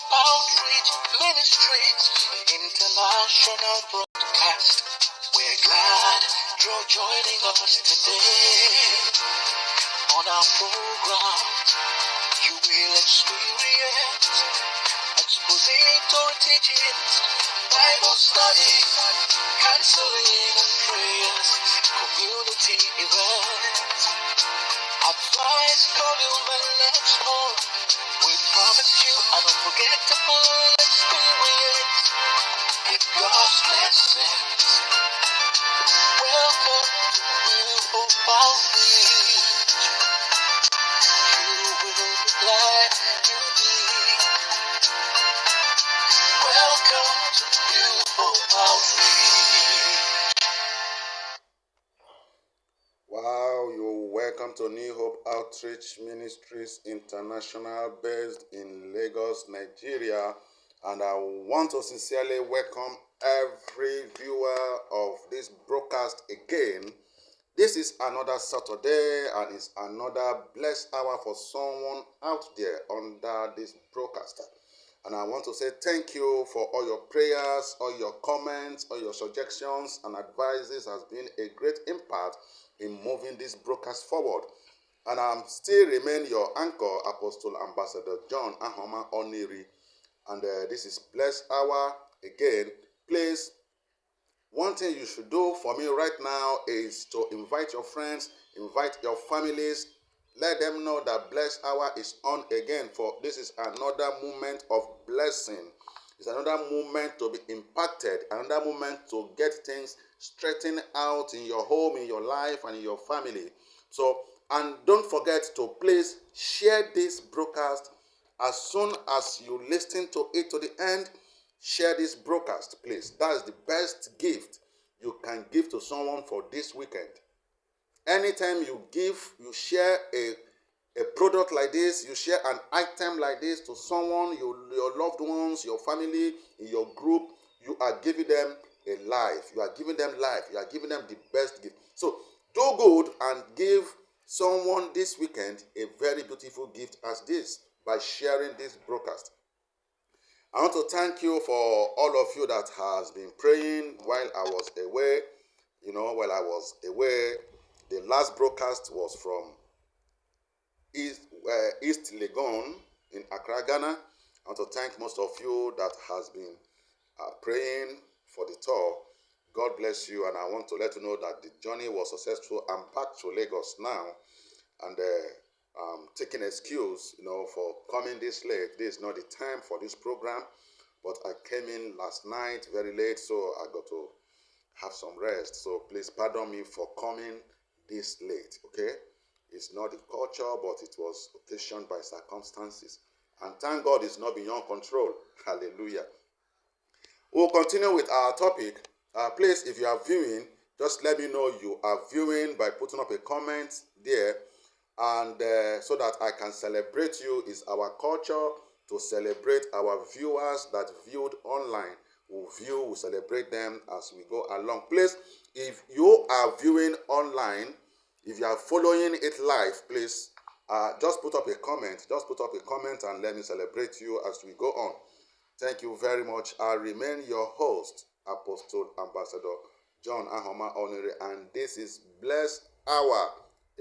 Outreach Ministries International Broadcast. We're glad you're joining us today. On our program, you will experience expository teachings, Bible study, counseling and prayers, community events, advice, column and lots more. We promise you an unforgettable experience. Give God's blessings. Welcome to New Hope Outreach. You will be glad you did. Welcome to New Hope Outreach. Wow, you're welcome to New Hope Outreach Ministries International based in Lagos, Nigeria. And I want to sincerely welcome every viewer of this broadcast again. This is another Saturday and it's another blessed hour for someone out there under this broadcast. And I want to say thank you for all your prayers, all your comments, all your suggestions and advices. Has been a great impact in moving this broadcast forward. And I'm still remain your anchor, Apostle Ambassador John Ahoma Oniri. And this is Blessed Hour again. Please, one thing you should do for me right now is to invite your friends, invite your families. Let them know that Blessed Hour is on again, for this is another moment of blessing. It's another moment to be impacted, another moment to get things straightened out in your home, in your life, and in your family. So, and don't forget to please share this broadcast as soon as you listen to it to the end. Share this broadcast, please. That is the best gift you can give to someone for this weekend. Anytime you share a product like this, you share an item like this to someone, your loved ones, your family, in your group, you are giving them a life. You are giving them life. You are giving them the best gift. So do good and give someone this weekend a very beautiful gift as this by sharing this broadcast. I want to thank you for all of you that has been praying while I was away. While I was away, the last broadcast was from East Legon in Accra, Ghana. I want to thank most of you that has been praying for the tour. God bless you, and I want to let you know that the journey was successful. I'm back to Lagos now, and taking excuse, for coming this late. This is not the time for this program, but I came in last night very late, so I got to have some rest. So please pardon me for coming this late, okay? It's not the culture, but it was occasioned by circumstances. And thank God it's not beyond control. Hallelujah. We'll continue with our topic. Please, if you are viewing, just let me know you are viewing by putting up a comment there. And so that I can celebrate you. Is our culture to celebrate our viewers that viewed online. We'll celebrate them as we go along. Please, if you are viewing online, if you are following it live, please just put up a comment. Just put up a comment and let me celebrate you as we go on. Thank you very much. I remain your host, Apostle Ambassador John Ahoma Oniri, and this is Blessed Hour,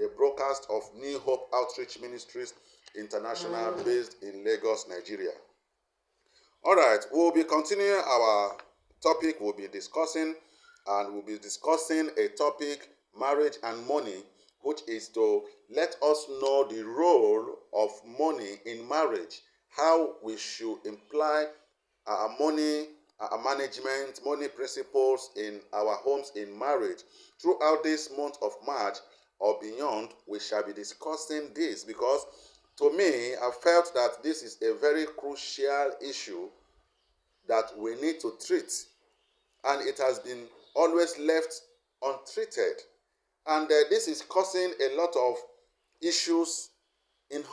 a broadcast of New Hope Outreach Ministries International based in Lagos, Nigeria. All right, we'll be continuing our topic. We'll be discussing a topic, marriage and money, which is to let us know the role of money in marriage, how we should imply money management, money principles in our homes in marriage. Throughout this month of March or beyond, we shall be discussing this because to me, I felt that this is a very crucial issue that we need to treat, and it has been always left untreated. And this is causing a lot of issues in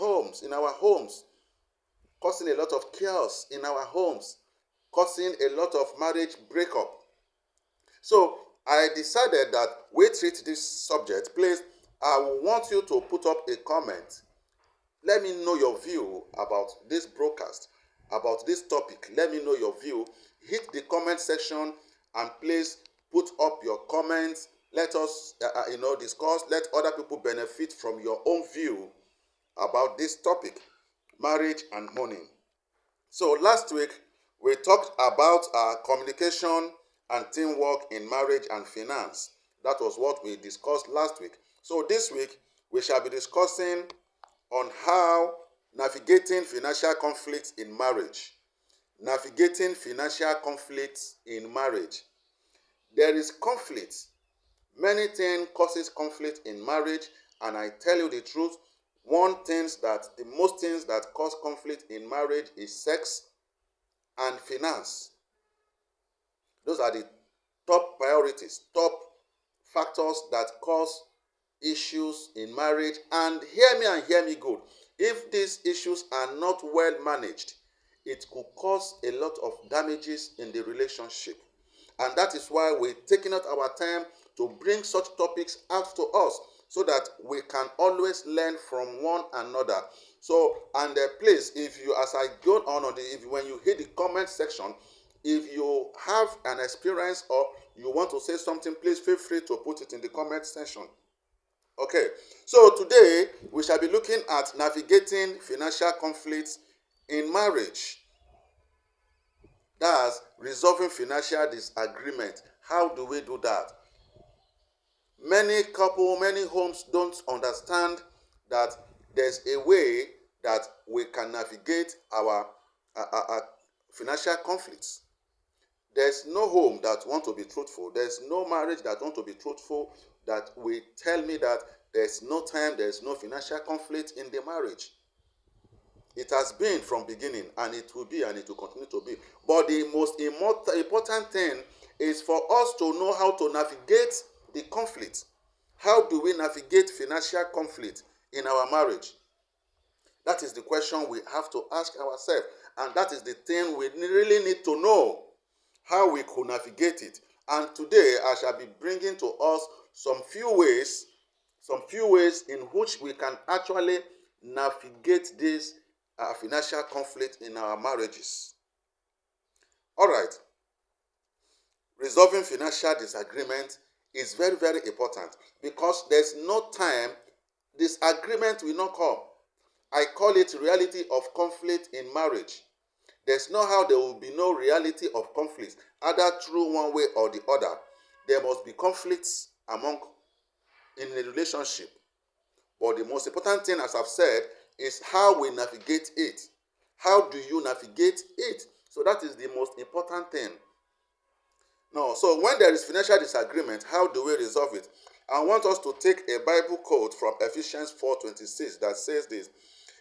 our homes, causing a lot of chaos in our homes, causing a lot of marriage breakup. So I decided that we treat this subject. Please, I want you to put up a comment. Let me know your view about this broadcast. about this topic. Let me know your view. Hit the comment section and please put up your comments. Let us discuss. Let other people benefit from your own view about this topic, marriage and money. So last week we talked about communication and teamwork in marriage and finance. That was what we discussed last week. So this week we shall be discussing on how navigating financial conflicts in marriage. Navigating financial conflicts in marriage. There is conflict. Many things causes conflict in marriage, and I tell you the truth, the most things that cause conflict in marriage is sex and finance. Those are the top priorities, top factors that cause issues in marriage. And hear me good. If these issues are not well managed, it could cause a lot of damages in the relationship. And that is why we're taking out our time to bring such topics out to us, so that we can always learn from one another. So, and please, if you, as I go on when you hit the comment section, if you have an experience or you want to say something, please feel free to put it in the comment section. Okay, so today we shall be looking at navigating financial conflicts in marriage. That's resolving financial disagreement. How do we do that? Many homes don't understand that there's a way that we can navigate our financial conflicts. There's no home that wants to be truthful. There's no marriage that wants to be truthful that will tell me that there's no time, there's no financial conflict in the marriage. It has been from beginning, and it will be, and it will continue to be. But the most important thing is for us to know how to navigate the conflict. How do we navigate financial conflict in our marriage? That is the question we have to ask ourselves, and that is the thing we really need to know, how we could navigate it. And today I shall be bringing to us some few ways in which we can actually navigate this financial conflict in our marriages. All right. Resolving financial disagreement is very, very important, because there's no time disagreement will not come. I call it reality of conflict in marriage. There's no how there will be no reality of conflict, either through one way or the other. There must be conflicts in a relationship. But the most important thing, as I've said, is how we navigate it. How do you navigate it? So that is the most important thing. Now, so when there is financial disagreement, how do we resolve it? I want us to take a Bible quote from Ephesians 4:26 that says this.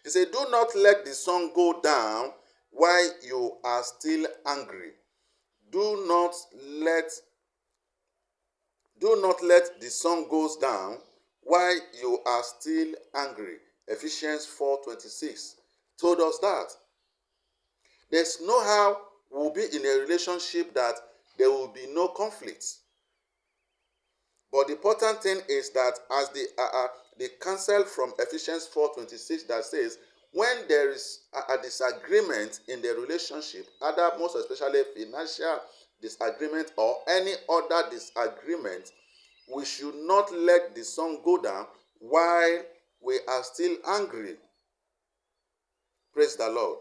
It says, "Do not let the sun go down while you are still angry. Do not let the sun goes down while you are still angry." Ephesians 4:26 told us that. There's no how we'll be in a relationship that there will be no conflicts. But the important thing is that, as the counsel from Ephesians 4:26 that says, when there is a disagreement in the relationship, most especially financial disagreement or any other disagreement, we should not let the sun go down while we are still angry. Praise the Lord.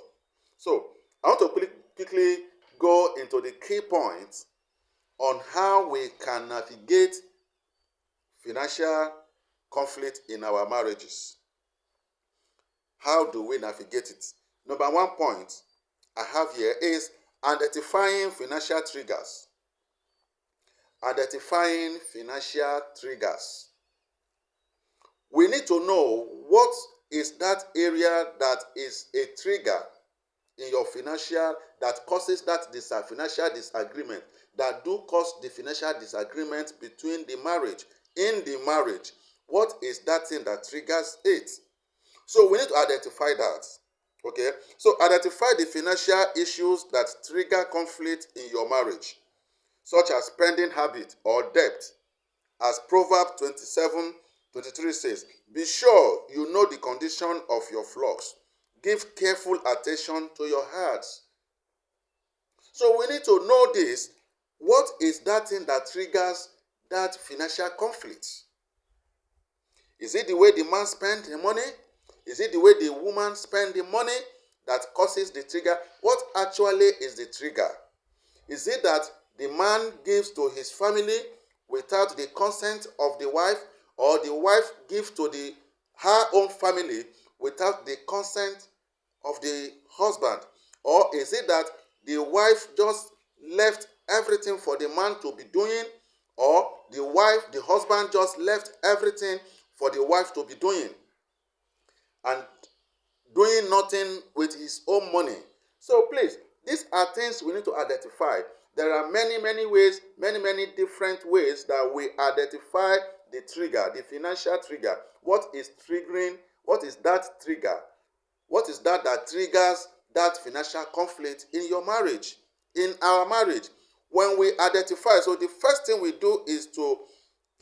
So, I want to quickly go into the key points on how we can navigate financial conflict in our marriages. How do we navigate it? Number one point I have here is identifying financial triggers. Identifying financial triggers. We need to know what is that area that is a trigger in your financial, that causes that financial disagreement, that do cause the financial disagreement between the marriage. In the marriage, what is that thing that triggers it? So we need to identify that. Okay, so identify the financial issues that trigger conflict in your marriage, such as spending habit or debt. As Proverbs 27:23 says, "Be sure you know the condition of your flocks. give careful attention to your hearts. So we need to know this. What is that thing that triggers that financial conflict? Is it the way the man spends the money? Is it the way the woman spends the money that causes the trigger? What actually is the trigger? Is it that the man gives to his family without the consent of the wife, or the wife gives to her own family without the consent of the husband? Or is it that the wife just left everything for the man to be doing, or the husband just left everything for the wife to be doing and doing nothing with his own money? So please, these are things we need to identify. There are many ways, many different ways that we identify the trigger, the financial trigger. What is triggering? What is that trigger? What is that triggers that financial conflict in your marriage, in our marriage? When we identify, so the first thing we do is to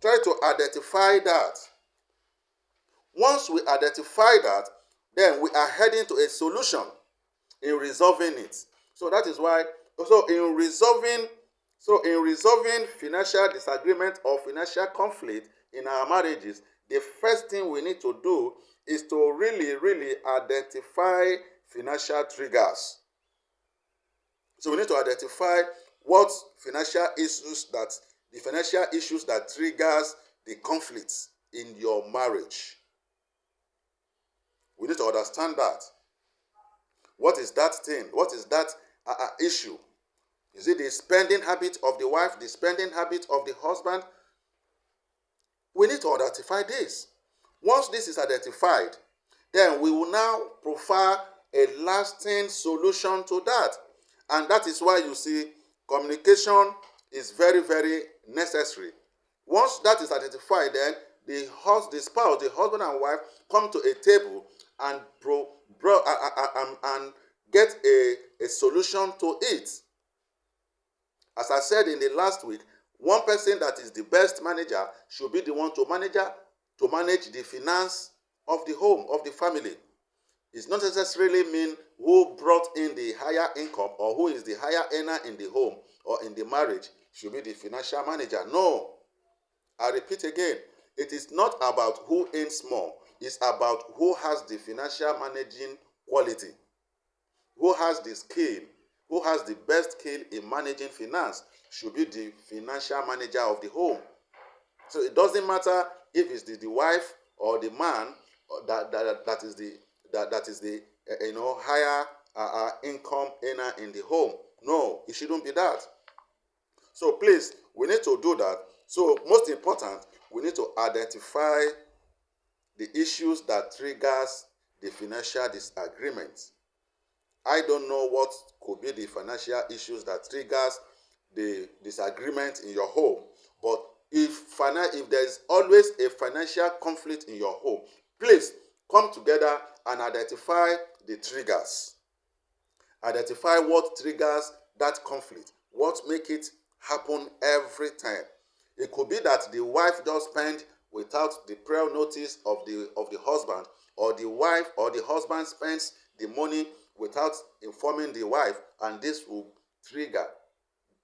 try to identify that. Once we identify that, then we are heading to a solution in resolving it. So that is why, in resolving financial disagreement or financial conflict in our marriages, the first thing we need to do is to really identify financial triggers. So we need to identify what the financial issues that triggers the conflicts in your marriage. We need to understand that. What is that thing? What is that issue? Is it the spending habit of the wife, the spending habit of the husband? We need to identify this. Once this is identified, then we will now provide a lasting solution to that. And that is why you see communication is very necessary. Once that is identified, then the spouse, the husband and wife, come to a table and get a solution to it. As I said in the last week, one person that is the best manager should be the one to manage the finance of the home, of the family. It's not necessarily mean who brought in the higher income or who is the higher earner in the home or in the marriage should be the financial manager. No. I repeat again, it is not about who earns more. It's about who has the financial managing quality, who has the skill, who has the best skill in managing finance should be the financial manager of the home. So it doesn't matter if it's the wife or the man that is the higher income earner in the home. No, it shouldn't be that. So please, we need to do that. So most important, we need to identify the issues that triggers the financial disagreement. I don't know what could be the financial issues that triggers the disagreement in your home, but if there is always a financial conflict in your home, please come together and identify the triggers. Identify what triggers that conflict, what makes it happen every time. It could be that the wife just spends without the prior notice of the husband, or the wife or the husband spends the money without informing the wife, and this will trigger.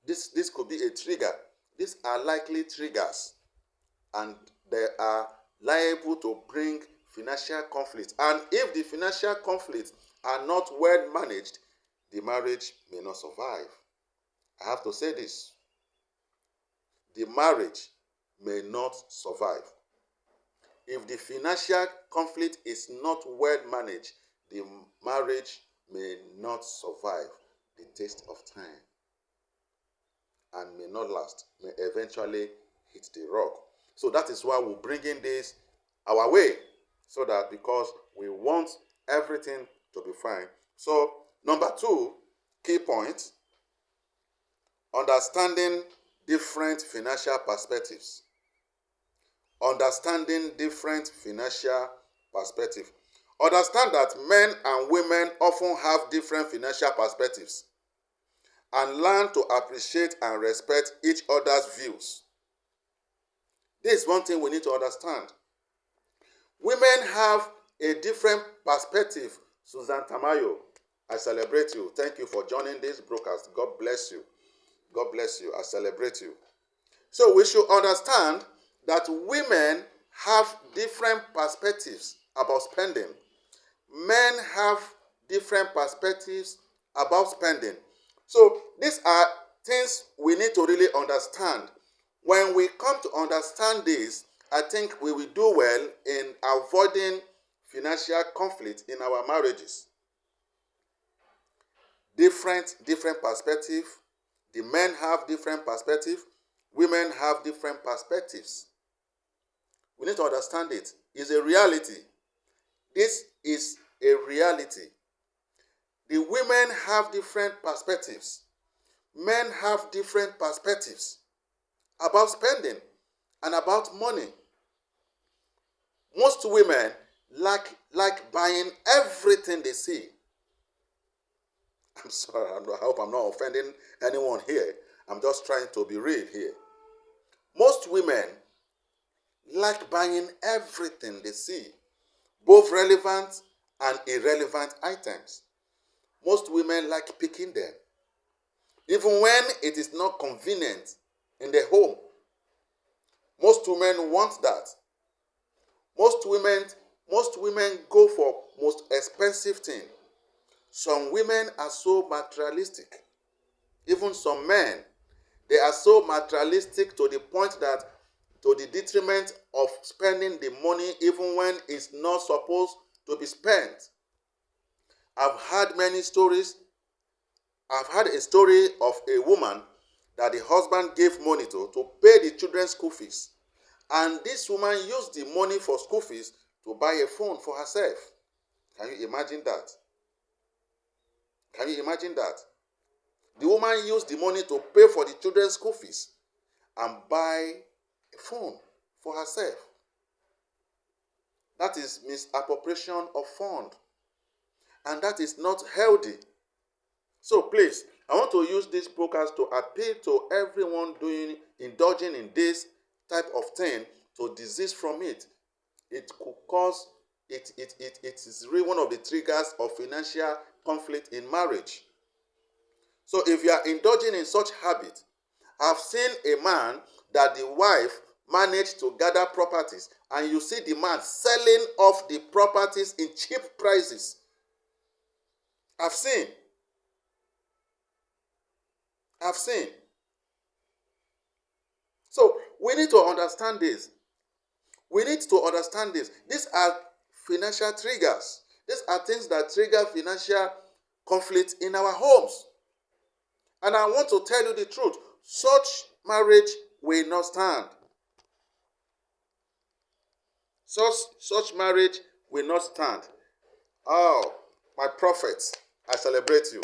This could be a trigger. These are likely triggers, and they are liable to bring financial conflict. And if the financial conflicts are not well managed, the marriage may not survive. I have to say this. The marriage may not survive. If the financial conflict is not well managed, the marriage may not survive the test of time and may not last, may eventually hit the rock. So that is why we're bringing this our way, so that because we want everything to be fine. So number 2 key point, understanding different financial perspectives. Understanding different financial perspectives. Understand that men and women often have different financial perspectives, and learn to appreciate and respect each other's views. This is one thing we need to understand. Women have a different perspective Susan Tamayo, I celebrate you. Thank you for joining this broadcast. God bless you. God bless you. I celebrate you. So we should understand that women have different perspectives about spending. Men have different perspectives about spending. So these are things we need to really understand. When we come to understand this, I think we will do well in avoiding financial conflict in our marriages. Different perspective. The men have different perspective. Women have different perspectives. We need to understand it. It's a reality. This is a reality. The women have different perspectives. Men have different perspectives about spending and about money. Most women like buying everything they see. I'm sorry, I hope I'm not offending anyone here. I'm just trying to be real here. Most women like buying everything they see, both relevant and irrelevant items. Most women like picking them, even when it is not convenient in their home. Most women want that. Most women go for most expensive thing. Some women are so materialistic. Even some men, they are so materialistic to the point that to the detriment of spending the money even when it's not supposed to be spent. I've heard many stories. I've heard a story of a woman that the husband gave money to pay the children's school fees. And this woman used the money for school fees to buy a phone for herself. Can you imagine that? Can you imagine that? The woman used the money to pay for the children's school fees and buy a phone for herself. That is misappropriation of fund. And that is not healthy. So please, I want to use this podcast to appeal to everyone indulging in this type of thing to desist from it. It could cause, it is really one of the triggers of financial conflict in marriage. So if you are indulging in such habit, I've seen a man that the wife managed to gather properties, and you see the man selling off the properties in cheap prices. I've seen. So we need to understand this. These are financial triggers. These are things that trigger financial conflict in our homes. And I want to tell you the truth. Such marriage will not stand. Such marriage will not stand. Oh, my prophets, I celebrate you.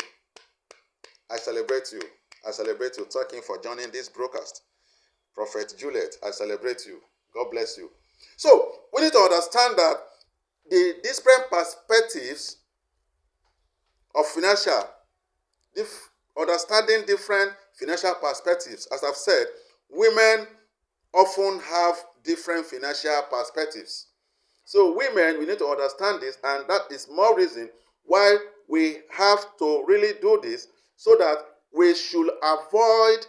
Thank you for joining this broadcast. Prophet Juliet, I celebrate you. God bless you. So, we need to understand that the different perspectives of understanding different financial perspectives. As I've said, women often have different financial perspectives. So women, we need to understand this, and that is more reason why we have to really do this, so that we should avoid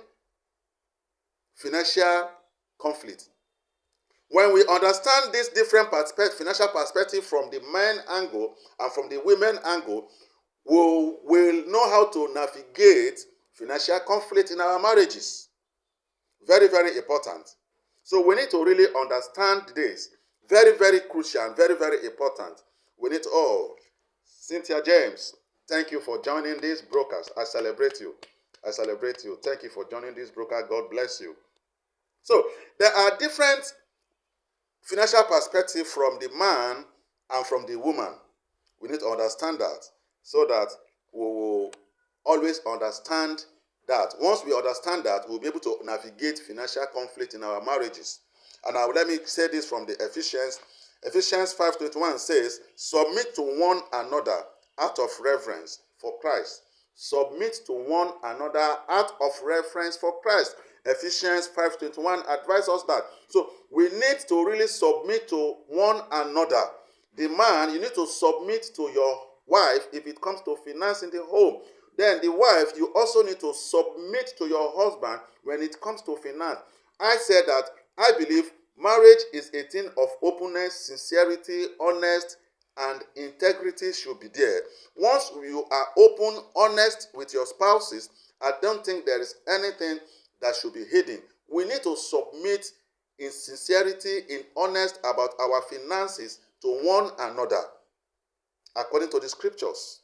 financial conflict. When we understand this different financial perspective from the men angle and from the women angle, we will know how to navigate financial conflict in our marriages. Very, very important. So we need to really understand this. Very, very crucial and very, very important. We need to, Cynthia James, thank you for joining this broadcast. I celebrate you. Thank you for joining this broadcast. God bless you. So there are different financial perspectives from the man and from the woman. We need to understand that, so that we will always understand that. Once we understand that, we'll be able to navigate financial conflict in our marriages. And now let me say this from the Ephesians. Ephesians 5:21 says, submit to one another out of reverence for Christ. Submit to one another out of reverence for Christ. Ephesians 5:21 advises us that. So we need to really submit to one another. The man, you need to submit to your wife if it comes to financing the home. Then the wife, you also need to submit to your husband when it comes to finance. I said that I believe marriage is a thing of openness, sincerity, honest, and integrity should be there. Once you are open, honest with your spouses, I don't think there is anything that should be hidden. We need to submit in sincerity, in honest about our finances to one another, according to the scriptures.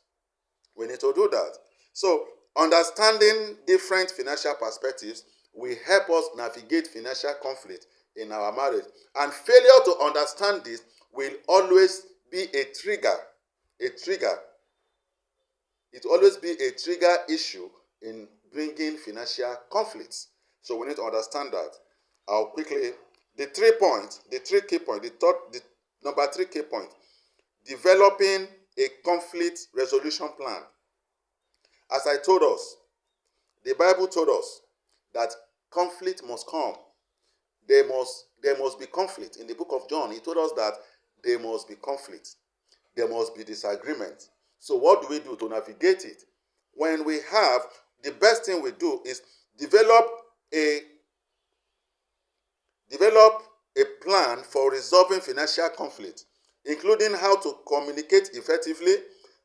We need to do that. So, understanding different financial perspectives will help us navigate financial conflict in our marriage. And failure to understand this will always be a trigger. It will always be a trigger issue in bringing financial conflicts. So we need to understand that. I'll quickly, the 3 key points, the number 3 key point, developing a conflict resolution plan. As I told us, the Bible told us that conflict must come. There must be conflict. In the book of John, he told us that there must be conflict. There must be disagreement. So what do we do to navigate it? When we have, the best thing we do is develop a plan for resolving financial conflict, including how to communicate effectively,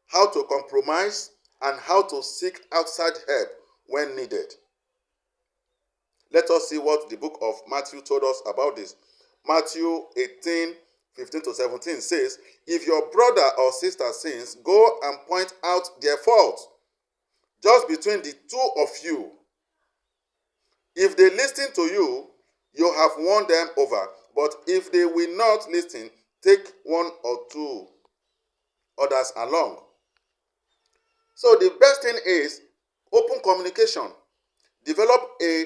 how to compromise, and how to seek outside help when needed. Let us see what the book of Matthew told us about this. Matthew 18:15-17 says, if your brother or sister sins, go and point out their fault, just between the two of you. If they listen to you, you have won them over. But if they will not listen, take one or two others along. So the best thing is open communication. Develop a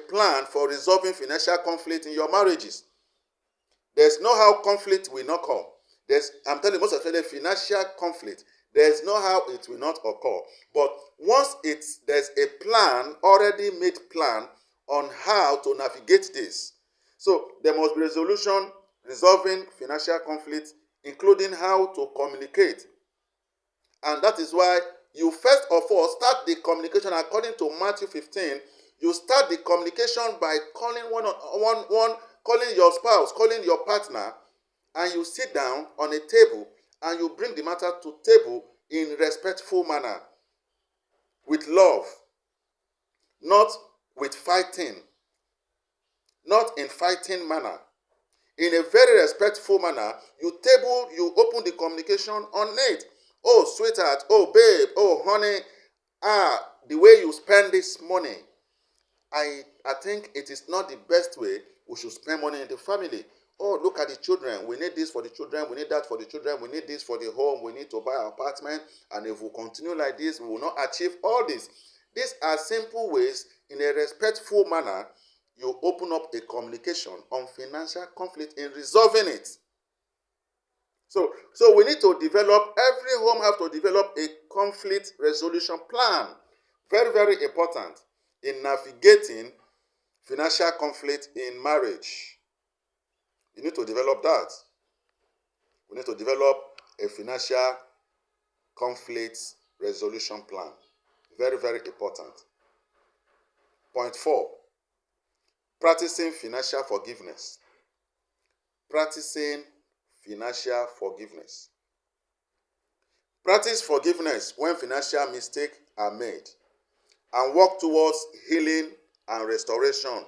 plan for resolving financial conflict in your marriages. There's no how conflict will not come. I'm telling you, most especially financial conflict, there's no how it will not occur. But once there's a plan, already made plan on how to navigate this. So there must be resolution, resolving financial conflict, including how to communicate. And that is why you first of all start the communication according to Matthew 15. You start the communication by calling calling your spouse, calling your partner, and you sit down on a table and you bring the matter to table in respectful manner, with love, not with fighting, not in fighting manner. In a very respectful manner, you open the communication on it. Oh, sweetheart, oh, babe, oh, honey, the way you spend this money, I think it is not the best way we should spend money in the family. Oh, look at the children. We need this for the children. We need that for the children. We need this for the home. We need to buy an apartment. And if we continue like this, we will not achieve all this. These are simple ways, in a respectful manner, you open up a communication on financial conflict in resolving it. So we need to develop, every home has to develop a conflict resolution plan. Very, very important in navigating financial conflict in marriage. You need to develop that. We need to develop a financial conflict resolution plan. Very, very important. Point 4, practicing financial forgiveness. Practicing financial forgiveness. Practice forgiveness when financial mistakes are made and work towards healing and restoration.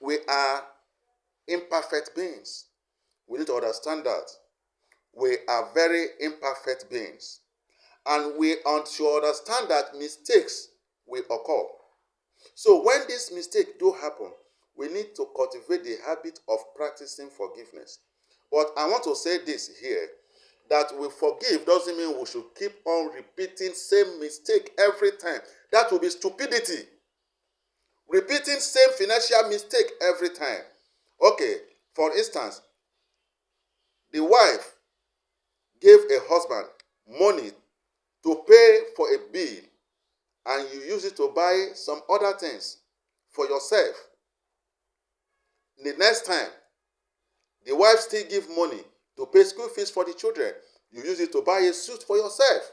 We are imperfect beings. We need to understand that. We are very imperfect beings. And we should understand that mistakes will occur. So when this mistake do happen, we need to cultivate the habit of practicing forgiveness. But I want to say this here, that we forgive doesn't mean we should keep on repeating same mistake every time. That will be stupidity. Repeating same financial mistake every time. Okay, for instance, the wife gave a husband money to pay for a bill, and you use it to buy some other things for yourself. The next time, the wife still give money to pay school fees for the children. You use it to buy a suit for yourself.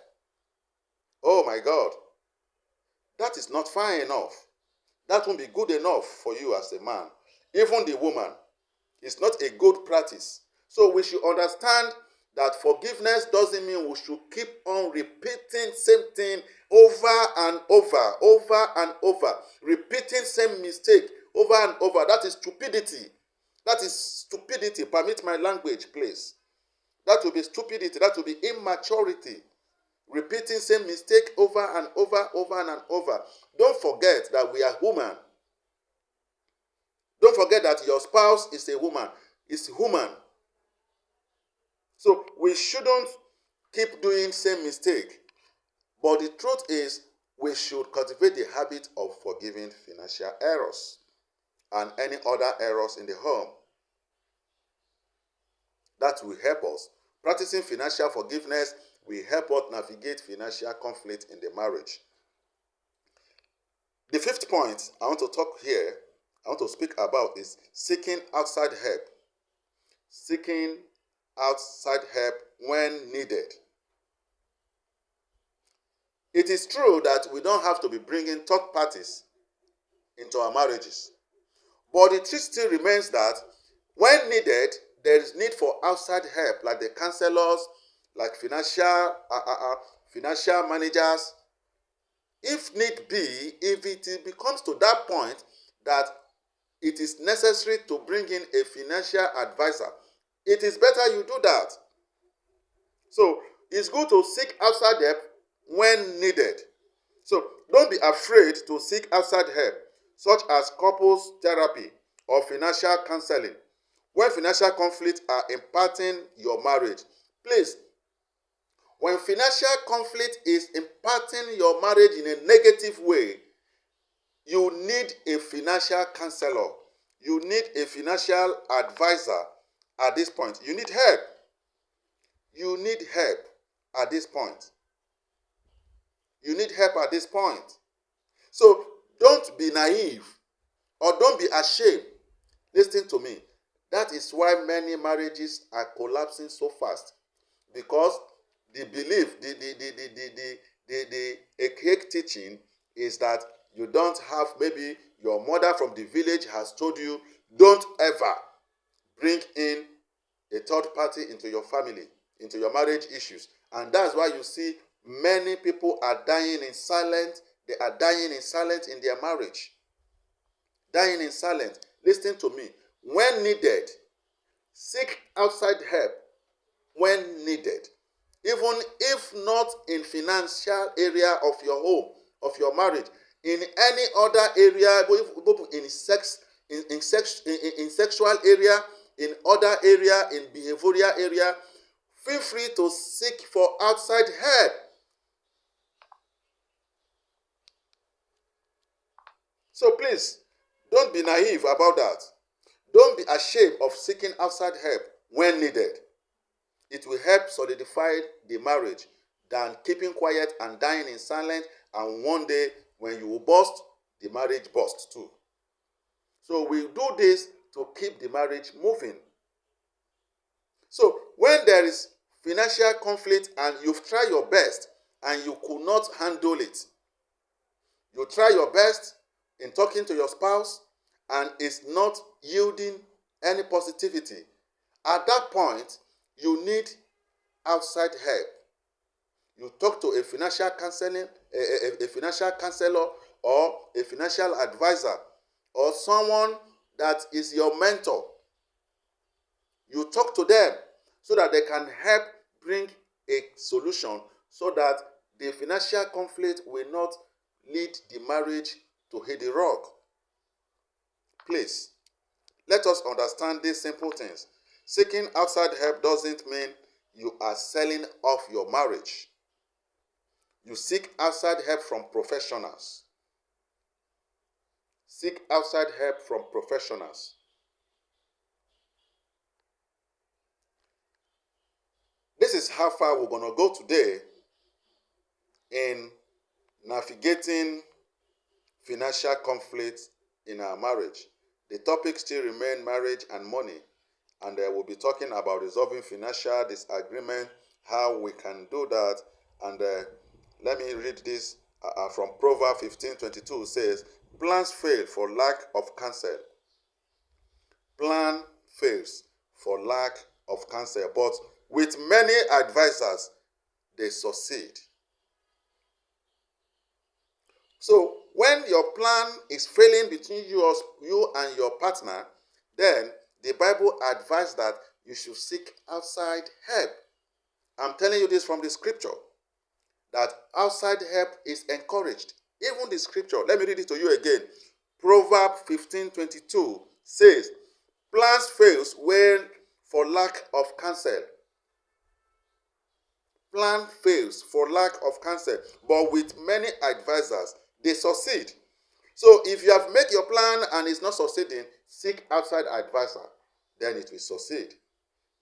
Oh my God. That is not fine enough. That won't be good enough for you as a man. Even the woman. It's not a good practice. So we should understand that forgiveness doesn't mean we should keep on repeating same thing over and over, repeating same mistake over and over. That is stupidity. That is stupidity. Permit my language, please. That will be stupidity. That will be immaturity. Repeating same mistake over and over. Don't forget that we are human. Don't forget that your spouse is a woman. Is human. So we shouldn't keep doing same mistake. But the truth is, we should cultivate the habit of forgiving financial errors and any other errors in the home. That will help us. Practicing financial forgiveness will help us navigate financial conflict in the marriage. The fifth point I want to talk here, I want to speak about is seeking outside help. Seeking outside help when needed. It is true that we don't have to be bringing third parties into our marriages. But the truth still remains that when needed, there is need for outside help, like the counselors, like financial managers. If need be, if it becomes to that point that it is necessary to bring in a financial advisor, it is better you do that. So it's good to seek outside help when needed. So don't be afraid to seek outside help, such as couples therapy or financial counseling. When financial conflicts are impacting your marriage, please, when financial conflict is impacting your marriage in a negative way, you need a financial counselor. You need a financial advisor at this point. You need help. You need help at this point. You need help at this point. So don't be naive or don't be ashamed. Listen to me. That is why many marriages are collapsing so fast, because the belief, the archaic teaching is that you don't have, maybe your mother from the village has told you, don't ever bring in a third party into your family, into your marriage issues. And that's why you see many people are dying in silence. They are dying in silence in their marriage. Dying in silence. Listen to me. When needed, seek outside help when needed. Even if not in financial area of your home, of your marriage, in any other area, in sexual area, in other area, in behavioral area, feel free to seek for outside help. So please, don't be naive about that. Don't be ashamed of seeking outside help when needed. It will help solidify the marriage than keeping quiet and dying in silence, and one day when you will burst, the marriage bursts too. So we do this to keep the marriage moving. So when there is financial conflict and you've tried your best and you could not handle it, you try your best in talking to your spouse and it's not yielding any positivity, at that point, you need outside help. You talk to a financial counseling, a financial counselor or a financial advisor or someone that is your mentor. You talk to them so that they can help bring a solution so that the financial conflict will not lead the marriage to hit the rock. Please, let us understand these simple things. Seeking outside help doesn't mean you are selling off your marriage. You seek outside help from professionals. Seek outside help from professionals. This is how far we're going to go today in navigating financial conflict in our marriage. The topic still remains marriage and money. And we'll be talking about resolving financial disagreement, how we can do that. And let me read this from Proverbs 15:22 says, plans fail for lack of counsel. Plan fails for lack of counsel, but with many advisors, they succeed. So when your plan is failing between you and your partner, then the Bible advises that you should seek outside help. I'm telling you this from the scripture, that outside help is encouraged. Even the scripture, let me read it to you again. Proverbs 15:22 says, plans fails when for lack of counsel. Plan fails for lack of counsel, but with many advisors, they succeed. So if you have made your plan and it's not succeeding, seek outside advisor, then it will succeed.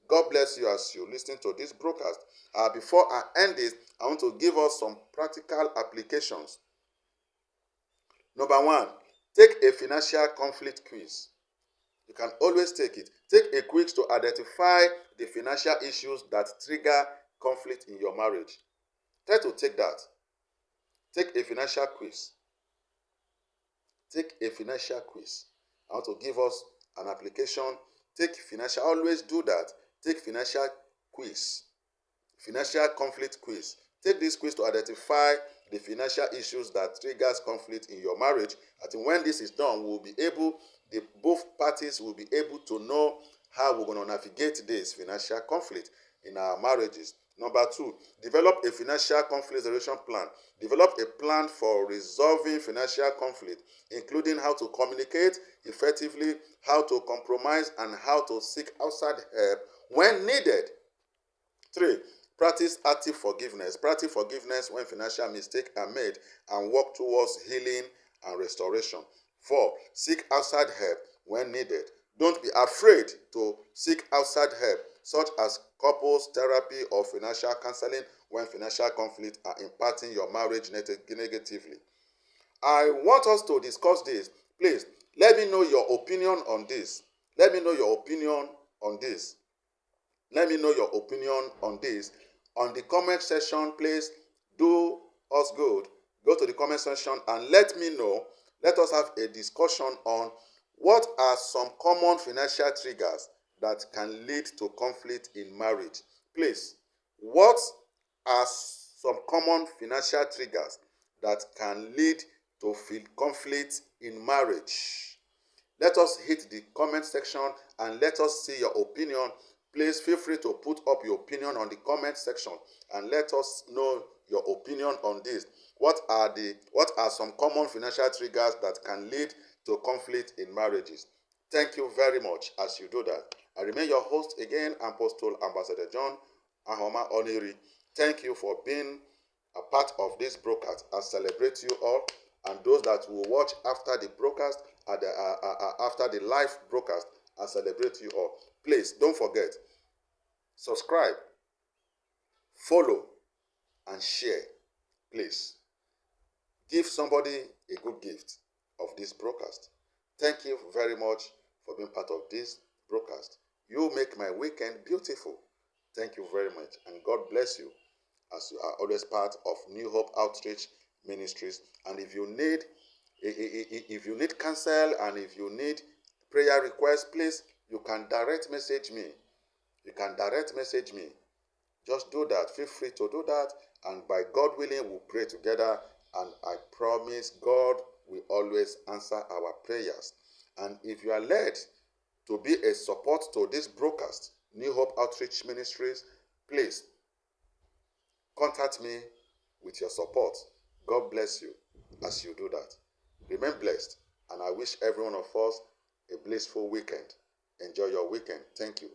God bless you as you listen to this broadcast. Before I end this, I want to give us some practical applications. Number one, take a financial conflict quiz. You can always take it. Take a quiz to identify the financial issues that trigger conflict in your marriage. Try to take that. Take a financial quiz. Take a financial quiz. I want to give us an application. Take financial, always do that. Take financial quiz. Financial conflict quiz. Take this quiz to identify the financial issues that triggers conflict in your marriage. I think when this is done, both parties will be able to know how we're going to navigate this financial conflict in our marriages. Number two, develop a financial conflict resolution plan. Develop a plan for resolving financial conflict, including how to communicate effectively, how to compromise, and how to seek outside help when needed. 3. Practice active forgiveness. Practice forgiveness when financial mistakes are made and work towards healing and restoration. 4. Seek outside help when needed. Don't be afraid to seek outside help, such as couples therapy or financial counseling when financial conflicts are impacting your marriage negatively. I want us to discuss this. Please, let me know your opinion on this. Let me know your opinion on this. Let me know your opinion on this. On the comment section, please do us good. Go to the comment section and let me know. Let us have a discussion on what are some common financial triggers that can lead to conflict in marriage. Please, what are some common financial triggers that can lead to conflict in marriage? Let us hit the comment section and let us see your opinion. Please feel free to put up your opinion on the comment section and let us know your opinion on this. What are some common financial triggers that can lead to conflict in marriages? Thank you very much as you do that. I remain your host again, Apostle Ambassador John Ahoma Oniri. Thank you for being a part of this broadcast. I celebrate you all, and those that will watch after the broadcast, after the live broadcast, I celebrate you all. Please don't forget, subscribe, follow, and share. Please give somebody a good gift of this broadcast. Thank you very much for being part of this broadcast. You make my weekend beautiful. Thank you very much, and God bless you as you are always part of New Hope Outreach Ministries. And if you need counsel and if you need prayer requests, please, you can direct message me. You can direct message me. Just do that. Feel free to do that. And by God willing, we'll pray together. And I promise God will always answer our prayers. And if you are led to be a support to this broadcast, New Hope Outreach Ministries, please contact me with your support. God bless you as you do that. Remain blessed. And I wish every one of us a blissful weekend. Enjoy your weekend. Thank you.